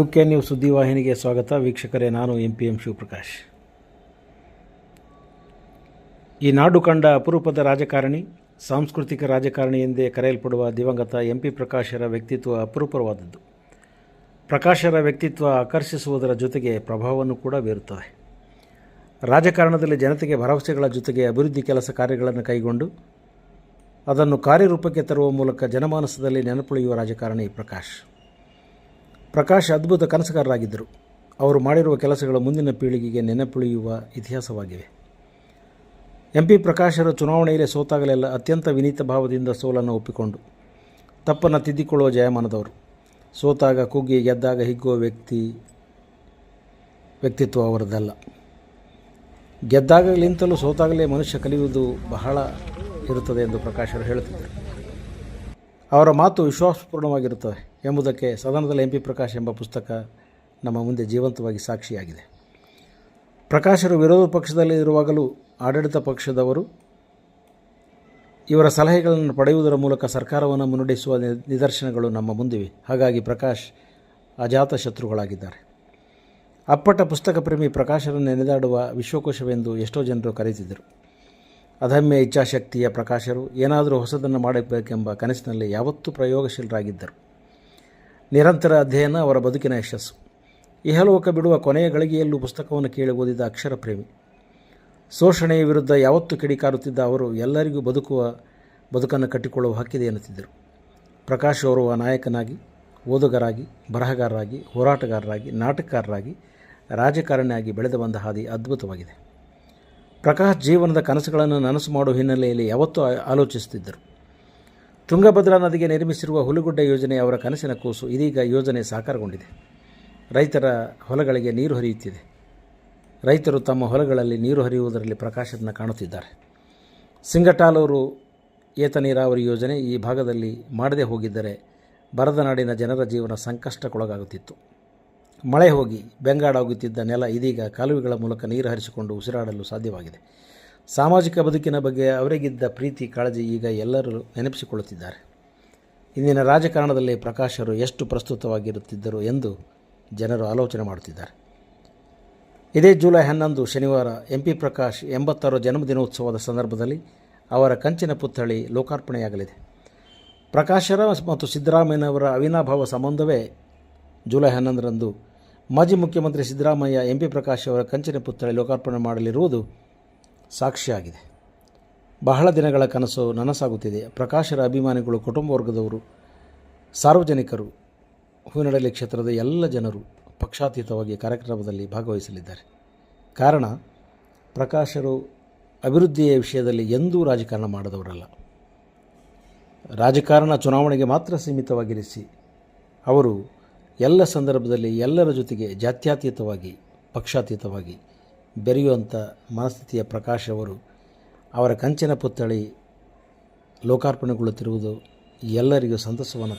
UK news ಸುದ್ದಿವಾಹಿನಿಗೆ ಸ್ವಾಗತ. ವೀಕ್ಷಕರೇ, ನಾನು MPM ಶಿವಪ್ರಕಾಶ್. ಈ ನಾಡು ಕಂಡ ಅಪರೂಪದ ರಾಜಕಾರಣಿ, ಸಾಂಸ್ಕೃತಿಕ ರಾಜಕಾರಣಿ ಎಂದೇ ಕರೆಯಲ್ಪಡುವ ದಿವಂಗತ MP ಪ್ರಕಾಶರ ವ್ಯಕ್ತಿತ್ವ ಅಪರೂಪವಾದದ್ದು. ಪ್ರಕಾಶರ ವ್ಯಕ್ತಿತ್ವ ಆಕರ್ಷಿಸುವುದರ ಜೊತೆಗೆ ಪ್ರಭಾವವನ್ನು ಕೂಡ ಬೀರುತ್ತದೆ. ರಾಜಕಾರಣದಲ್ಲಿ ಜನತೆಗೆ ಭರವಸೆಗಳ ಜೊತೆಗೆ ಅಭಿವೃದ್ಧಿ ಕೆಲಸ ಕಾರ್ಯಗಳನ್ನು ಕೈಗೊಂಡು ಅದನ್ನು ಕಾರ್ಯರೂಪಕ್ಕೆ ತರುವ ಮೂಲಕ ಜನಮಾನಸದಲ್ಲಿ ನೆನಪುಳಿಯುವ ರಾಜಕಾರಣಿ ಪ್ರಕಾಶ್ ಅದ್ಭುತ ಕನಸುಗಾರರಾಗಿದ್ದರು. ಅವರು ಮಾಡಿರುವ ಕೆಲಸಗಳು ಮುಂದಿನ ಪೀಳಿಗೆಗೆ ನೆನಪುಳಿಯುವ ಇತಿಹಾಸವಾಗಿವೆ. MP ಪ್ರಕಾಶರು ಚುನಾವಣೆಯಲ್ಲಿ ಸೋತಾಗಲೆಲ್ಲ ಅತ್ಯಂತ ವಿನೀತ ಭಾವದಿಂದ ಸೋಲನ್ನು ಒಪ್ಪಿಕೊಂಡು ತಪ್ಪನ್ನು ತಿದ್ದಿಕೊಳ್ಳುವ ಜಯಮಾನದವರು. ಸೋತಾಗ ಕುಗ್ಗಿ ಗೆದ್ದಾಗ ಹಿಗ್ಗುವ ವ್ಯಕ್ತಿತ್ವ ಅವರದ್ದಲ್ಲ. ಗೆದ್ದಾಗಲಿಂತಲೂ ಸೋತಾಗಲೇ ಮನುಷ್ಯ ಕಲಿಯುವುದು ಬಹಳ ಇರುತ್ತದೆ ಎಂದು ಪ್ರಕಾಶರು ಹೇಳುತ್ತಿದ್ದರು. ಅವರ ಮಾತು ವಿಶ್ವಾಸಪೂರ್ಣವಾಗಿರುತ್ತದೆ ಎಂಬುದಕ್ಕೆ ಸದನದಲ್ಲಿ MP ಪ್ರಕಾಶ್ ಎಂಬ ಪುಸ್ತಕ ನಮ್ಮ ಮುಂದೆ ಜೀವಂತವಾಗಿ ಸಾಕ್ಷಿಯಾಗಿದೆ. ಪ್ರಕಾಶರು ವಿರೋಧ ಪಕ್ಷದಲ್ಲಿ ಇರುವಾಗಲೂ ಆಡಳಿತ ಪಕ್ಷದವರು ಇವರ ಸಲಹೆಗಳನ್ನು ಪಡೆಯುವುದರ ಮೂಲಕ ಸರ್ಕಾರವನ್ನು ಮುನ್ನಡೆಸುವ ನಿದರ್ಶನಗಳು ನಮ್ಮ ಮುಂದಿವೆ. ಹಾಗಾಗಿ ಪ್ರಕಾಶ್ ಅಜಾತ ಶತ್ರುಗಳಾಗಿದ್ದಾರೆ. ಅಪ್ಪಟ ಪುಸ್ತಕ ಪ್ರೇಮಿ ಪ್ರಕಾಶರನ್ನು ನೆನೆದಾಡುವ ವಿಶ್ವಕೋಶವೆಂದು ಎಷ್ಟೋ ಜನರು ಕರೆಯುತ್ತಿದ್ದರು. ಅದಮ್ಯ ಇಚ್ಛಾಶಕ್ತಿಯ ಪ್ರಕಾಶರು ಏನಾದರೂ ಹೊಸದನ್ನು ಮಾಡಬೇಕೆಂಬ ಕನಸಿನಲ್ಲಿ ಯಾವತ್ತೂ ಪ್ರಯೋಗಶೀಲರಾಗಿದ್ದರು. ನಿರಂತರ ಅಧ್ಯಯನ ಅವರ ಬದುಕಿನ ಯಶಸ್ಸು. ಇಹಲೋಕ ಬಿಡುವ ಕೊನೆಯ ಗಳಿಗೆಯಲ್ಲೂ ಪುಸ್ತಕವನ್ನು ಕೇಳಿ ಓದಿದ ಅಕ್ಷರ ಪ್ರೇಮಿ. ಶೋಷಣೆಯ ವಿರುದ್ಧ ಯಾವತ್ತೂ ಕಿಡಿಕಾರುತ್ತಿದ್ದ ಅವರು ಎಲ್ಲರಿಗೂ ಬದುಕನ್ನು ಕಟ್ಟಿಕೊಳ್ಳುವ ಹಕ್ಕಿದೆ ಎನ್ನುತ್ತಿದ್ದರು. ಪ್ರಕಾಶ್ ಅವರು ನಾಯಕನಾಗಿ, ಓದುಗರಾಗಿ, ಬರಹಗಾರರಾಗಿ, ಹೋರಾಟಗಾರರಾಗಿ, ನಾಟಕಕಾರರಾಗಿ, ರಾಜಕಾರಣಿಯಾಗಿ ಬೆಳೆದು ಬಂದ ಹಾದಿ ಅದ್ಭುತವಾಗಿದೆ. ಪ್ರಕಾಶ್ ಜೀವನದ ಕನಸುಗಳನ್ನು ನನಸು ಮಾಡುವ ಹಿನ್ನೆಲೆಯಲ್ಲಿ ಯಾವತ್ತೂ ಆಲೋಚಿಸುತ್ತಿದ್ದರು. ತುಂಗಭದ್ರಾ ನದಿಗೆ ನಿರ್ಮಿಸಿರುವ ಹುಲಿಗುಡ್ಡ ಯೋಜನೆ ಅವರ ಕನಸಿನ ಕೂಸು. ಇದೀಗ ಯೋಜನೆ ಸಾಕಾರಗೊಂಡಿದೆ. ರೈತರ ಹೊಲಗಳಿಗೆ ನೀರು ಹರಿಯುತ್ತಿದೆ. ರೈತರು ತಮ್ಮ ಹೊಲಗಳಲ್ಲಿ ನೀರು ಹರಿಯುವುದರಲ್ಲಿ ಪ್ರಕಾಶವನ್ನು ಕಾಣುತ್ತಿದ್ದಾರೆ. ಸಿಂಗಟಾಲೂರು ಏತ ನೀರಾವರಿ ಯೋಜನೆ ಈ ಭಾಗದಲ್ಲಿ ಮಾಡದೇ ಹೋಗಿದ್ದರೆ ಬರದ ನಾಡಿನ ಜನರ ಜೀವನ ಸಂಕಷ್ಟಕ್ಕೊಳಗಾಗುತ್ತಿತ್ತು. ಮಳೆ ಹೋಗಿ ಬೆಂಗಾಡಾಗುತ್ತಿದ್ದ ನೆಲ ಇದೀಗ ಕಾಲುವೆಗಳ ಮೂಲಕ ನೀರು ಹರಿಸಿಕೊಂಡು ಉಸಿರಾಡಲು ಸಾಧ್ಯವಾಗಿದೆ. ಸಾಮಾಜಿಕ ಬದುಕಿನ ಬಗ್ಗೆ ಅವರಿಗಿದ್ದ ಪ್ರೀತಿ ಕಾಳಜಿ ಈಗ ಎಲ್ಲರೂ ನೆನಪಿಸಿಕೊಳ್ಳುತ್ತಿದ್ದಾರೆ. ಇಂದಿನ ರಾಜಕಾರಣದಲ್ಲಿ ಪ್ರಕಾಶರು ಎಷ್ಟು ಪ್ರಸ್ತುತವಾಗಿರುತ್ತಿದ್ದರು ಎಂದು ಜನರು ಆಲೋಚನೆ ಮಾಡುತ್ತಿದ್ದಾರೆ. ಇದೇ ಜುಲೈ 11 ಶನಿವಾರ MP ಪ್ರಕಾಶ್ 86ರ ಜನ್ಮದಿನೋತ್ಸವದ ಸಂದರ್ಭದಲ್ಲಿ ಅವರ ಕಂಚಿನ ಪುತ್ಥಳಿ ಲೋಕಾರ್ಪಣೆಯಾಗಲಿದೆ. ಪ್ರಕಾಶರ ಮತ್ತು ಸಿದ್ದರಾಮಯ್ಯನವರ ಅವಿನಾಭಾವ ಸಂಬಂಧವೇ ಜುಲೈ 11ರಂದು ಮಾಜಿ ಮುಖ್ಯಮಂತ್ರಿ ಸಿದ್ದರಾಮಯ್ಯ MP ಪ್ರಕಾಶ್ ಅವರ ಕಂಚಿನ ಪುತ್ಥಳಿ ಲೋಕಾರ್ಪಣೆ ಮಾಡಲಿರುವುದು ಸಾಕ್ಷಿಯಾಗಿದೆ. ಬಹಳ ದಿನಗಳ ಕನಸು ನನಸಾಗುತ್ತಿದೆ. ಪ್ರಕಾಶರ ಅಭಿಮಾನಿಗಳು, ಕುಟುಂಬ ವರ್ಗದವರು, ಸಾರ್ವಜನಿಕರು, ಹೂವಿನಡಲಿ ಕ್ಷೇತ್ರದ ಎಲ್ಲ ಜನರು ಪಕ್ಷಾತೀತವಾಗಿ ಕಾರ್ಯಕ್ರಮದಲ್ಲಿ ಭಾಗವಹಿಸಲಿದ್ದಾರೆ. ಕಾರಣ, ಪ್ರಕಾಶರು ಅಭಿವೃದ್ಧಿಯ ವಿಷಯದಲ್ಲಿ ಎಂದೂ ರಾಜಕಾರಣ ಮಾಡದವರಲ್ಲ. ರಾಜಕಾರಣ ಚುನಾವಣೆಗೆ ಮಾತ್ರ ಸೀಮಿತವಾಗಿರಿಸಿ ಅವರು ಎಲ್ಲ ಸಂದರ್ಭದಲ್ಲಿ ಎಲ್ಲರ ಜೊತೆಗೆ ಜಾತ್ಯತೀತವಾಗಿ, ಪಕ್ಷಾತೀತವಾಗಿ ಬೆರೆಯುವಂಥ ಮನಸ್ಥಿತಿಯ ಪ್ರಕಾಶ್ ಅವರು ಅವರ ಕಂಚಿನ ಪುತ್ಥಳಿ ಲೋಕಾರ್ಪಣೆಗೊಳ್ಳುತ್ತಿರುವುದು ಎಲ್ಲರಿಗೂ ಸಂತಸವನ್ನು